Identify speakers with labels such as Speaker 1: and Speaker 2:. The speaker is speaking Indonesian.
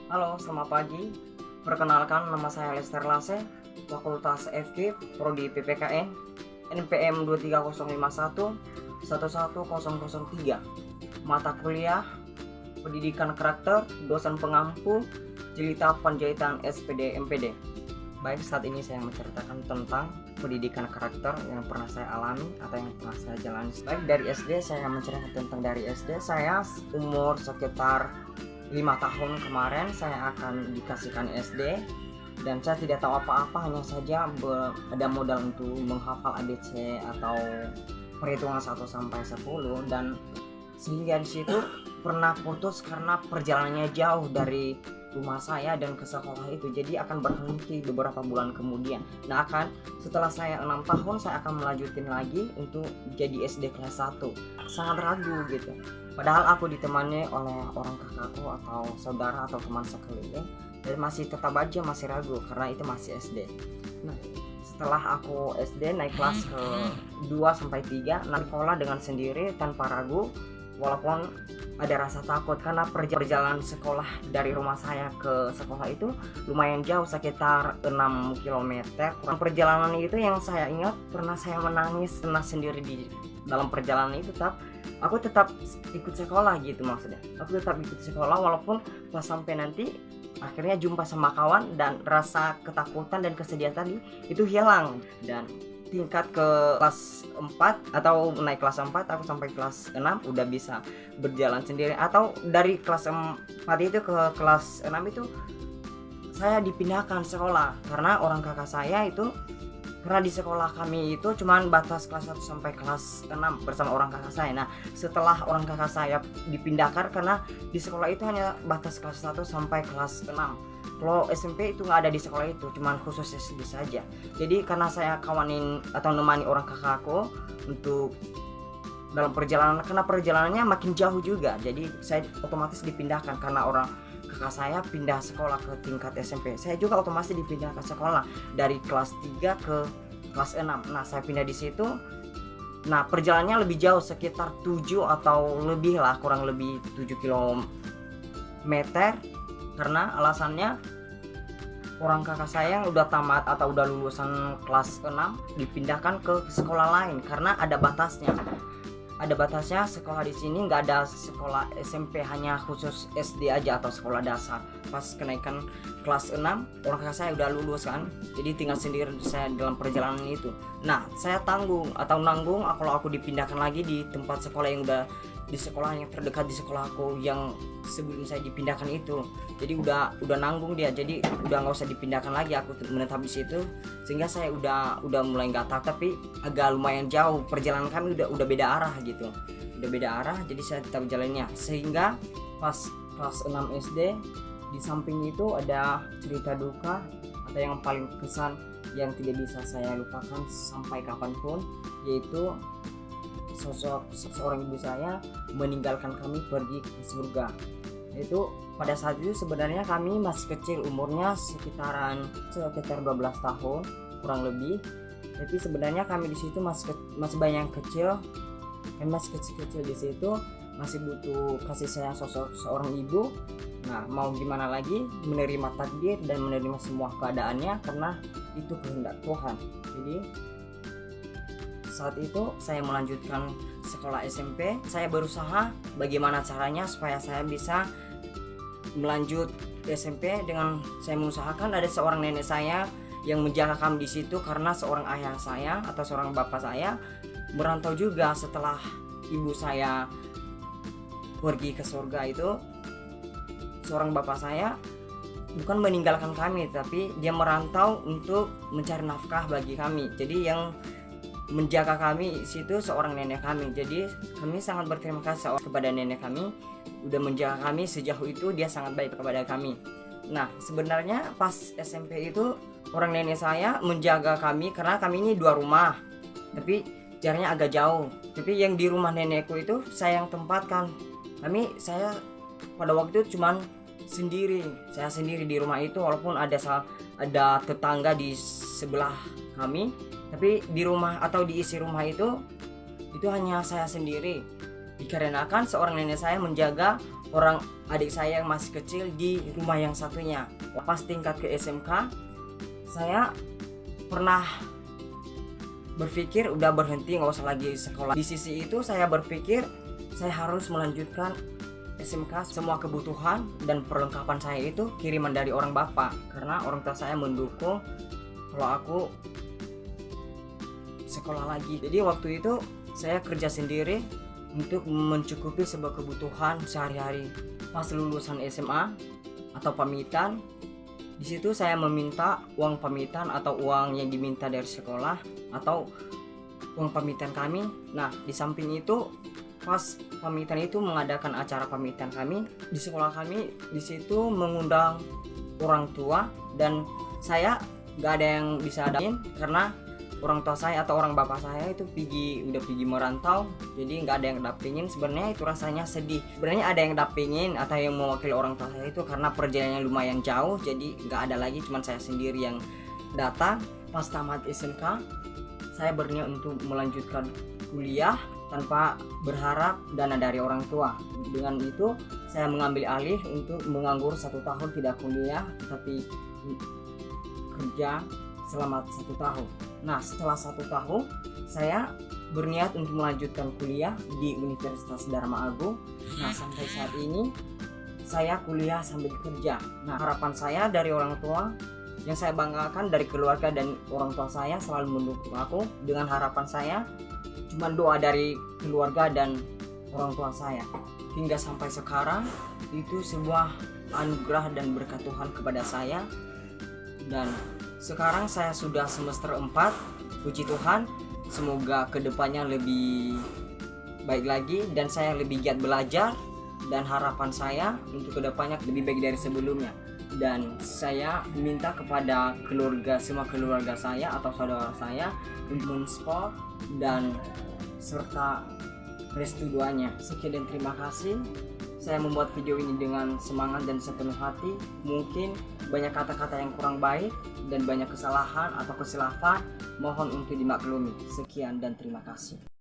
Speaker 1: Halo, selamat pagi. Perkenalkan, nama saya Lester Lase, Fakultas FK, Prodi PPKN, NPM 23051 11003. Mata kuliah Pendidikan Karakter, Dosen Pengampu, Jelita Panjaitan SPD MPD. Baik, saat ini saya menceritakan tentang pendidikan karakter yang pernah saya alami atau yang pernah saya jalani. Baik, dari SD saya menceritakan tentang dari SD. Saya umur sekitar 5 tahun kemarin saya akan dikasihkan SD dan saya tidak tahu apa-apa, hanya saja ada modal untuk menghafal ABC atau perhitungan 1 sampai 10, dan sehingga di situ pernah putus karena perjalanannya jauh dari rumah saya dan ke sekolah itu, jadi akan berhenti beberapa bulan kemudian. Nah, setelah saya 6 tahun saya akan melanjutin lagi untuk jadi SD kelas 1. Sangat ragu gitu, padahal aku ditemani oleh orang kakakku atau saudara atau teman sekeliling, dan tetap aja masih ragu karena itu masih SD. Nah, setelah aku SD naik kelas ke 2 sampai 3, naik sekolah dengan sendiri tanpa ragu, walaupun ada rasa takut karena perjalanan sekolah dari rumah saya ke sekolah itu lumayan jauh, sekitar 6 km. Perjalanan itu yang saya ingat pernah saya menangis karena sendiri di dalam perjalanan itu. Aku tetap ikut sekolah gitu, maksudnya aku tetap ikut sekolah walaupun pas sampai nanti akhirnya jumpa sama kawan dan rasa ketakutan dan kesedihan tadi itu hilang. Dan tingkat ke kelas 4 atau naik kelas 4 aku sampai kelas 6 udah bisa berjalan sendiri, atau dari kelas 4 itu ke kelas 6 itu saya dipindahkan sekolah karena orang kakak saya itu, karena di sekolah kami itu cuman batas kelas 1 sampai kelas 6 bersama orang kakak saya. Nah, setelah orang kakak saya dipindahkan karena di sekolah itu hanya batas kelas 1 sampai kelas 6. Kalau SMP itu nggak ada di sekolah itu, cuman khusus SD saja. Jadi karena saya kawanin atau nemani orang kakakku untuk dalam perjalanan, karena perjalanannya makin jauh juga, jadi saya otomatis dipindahkan karena orang kakak saya pindah sekolah ke tingkat SMP. Saya juga otomatis dipindahkan sekolah dari kelas 3 ke kelas 6. Nah, saya pindah di situ. Nah, perjalanannya lebih jauh, sekitar 7 atau lebih lah, kurang lebih 7 kilometer, karena alasannya orang kakak saya yang udah tamat atau udah lulusan kelas 6 dipindahkan ke sekolah lain karena ada batasnya. Sekolah di sini nggak ada sekolah SMP, hanya khusus SD aja atau sekolah dasar. Pas kenaikan kelas 6 orang kakak saya udah lulus kan, jadi tinggal sendiri saya dalam perjalanan itu. Nah, saya nanggung kalau aku dipindahkan lagi di tempat sekolah yang udah di sekolah yang terdekat di sekolahku yang sebelum saya dipindahkan itu. Jadi udah nanggung dia, jadi udah nggak usah dipindahkan lagi, aku menetap di situ. Sehingga saya udah mulai nggak tahu, tapi agak lumayan jauh perjalanan kami, udah beda arah gitu, jadi saya tetap jalannya. Sehingga pas kelas 6 SD di samping itu ada cerita duka atau yang paling kesan yang tidak bisa saya lupakan sampai kapanpun, yaitu sosok seorang ibu saya meninggalkan kami pergi ke surga. Itu pada saat itu sebenarnya kami masih kecil, umurnya sekitar 12 tahun kurang lebih. Jadi sebenarnya kami di situ masih banyak yang kecil. Kami masih kecil di situ, masih butuh kasih sayang sosok seorang ibu. Nah, mau gimana lagi, menerima takdir dan menerima semua keadaannya karena itu kehendak Tuhan. Jadi saat itu saya melanjutkan sekolah SMP. Saya berusaha bagaimana caranya supaya saya bisa melanjut SMP dengan saya mengusahakan ada seorang nenek saya yang menjaga kami di situ, karena seorang ayah saya atau seorang bapak saya merantau juga setelah ibu saya pergi ke surga itu. Seorang bapak saya bukan meninggalkan kami, tapi dia merantau untuk mencari nafkah bagi kami. Jadi yang menjaga kami situ seorang nenek kami. Jadi kami sangat berterima kasih kepada nenek kami udah menjaga kami sejauh itu, dia sangat baik kepada kami. Nah, sebenarnya pas SMP itu orang nenek saya menjaga kami karena kami ini 2 rumah, tapi jaraknya agak jauh. Tapi yang di rumah nenekku itu saya yang tempatkan. Saya pada waktu itu cuman saya sendiri di rumah itu, walaupun ada tetangga di sebelah kami, tapi di rumah atau di isi rumah itu hanya saya sendiri, dikarenakan seorang nenek saya menjaga orang adik saya yang masih kecil di rumah yang satunya. Pas tingkat ke SMK, saya pernah berpikir udah berhenti, nggak usah lagi sekolah. Di sisi itu saya berpikir saya harus melanjutkan SMK. Semua kebutuhan dan perlengkapan saya itu kiriman dari orang bapak, karena orang tua saya mendukung kalau aku sekolah lagi. Jadi waktu itu saya kerja sendiri untuk mencukupi sebuah kebutuhan sehari-hari. Pas lulusan SMA atau pamitan, di situ saya meminta uang pamitan atau uang yang diminta dari sekolah atau uang pamitan kami. Nah, di samping itu pas pamitan itu mengadakan acara pamitan kami di sekolah kami, di situ mengundang orang tua dan saya nggak ada yang bisa dapetin karena orang tua saya atau orang bapak saya itu udah pergi merantau, jadi nggak ada yang dapingin. Sebenarnya itu rasanya sedih. Sebenarnya ada yang dapingin atau yang mewakili orang tua saya itu karena perjalanannya lumayan jauh, jadi nggak ada lagi, cuman saya sendiri yang datang. Pas tamat SMK, saya berniat untuk melanjutkan kuliah tanpa berharap dana dari orang tua. Dengan itu saya mengambil alih untuk menganggur 1 tahun tidak kuliah tapi kerja selama 1 tahun. Nah, setelah 1 tahun saya berniat untuk melanjutkan kuliah di Universitas Dharma Agung. Nah, sampai saat ini saya kuliah sambil kerja. Nah, harapan saya dari orang tua, yang saya banggakan dari keluarga dan orang tua saya selalu mendukung aku. Dengan harapan saya cuma doa dari keluarga dan orang tua saya. Hingga sampai sekarang itu sebuah anugerah dan berkat Tuhan kepada saya. Dan sekarang saya sudah semester 4, puji Tuhan, semoga kedepannya lebih baik lagi dan saya lebih giat belajar, dan harapan saya untuk kedepannya lebih baik dari sebelumnya. Dan saya minta kepada semua keluarga saya atau saudara saya untuk mensupport dan serta restu doanya. Sekian dan terima kasih. Saya membuat video ini dengan semangat dan sepenuh hati. Mungkin banyak kata-kata yang kurang baik dan banyak kesalahan atau kesilapan, mohon untuk dimaklumi. Sekian dan terima kasih.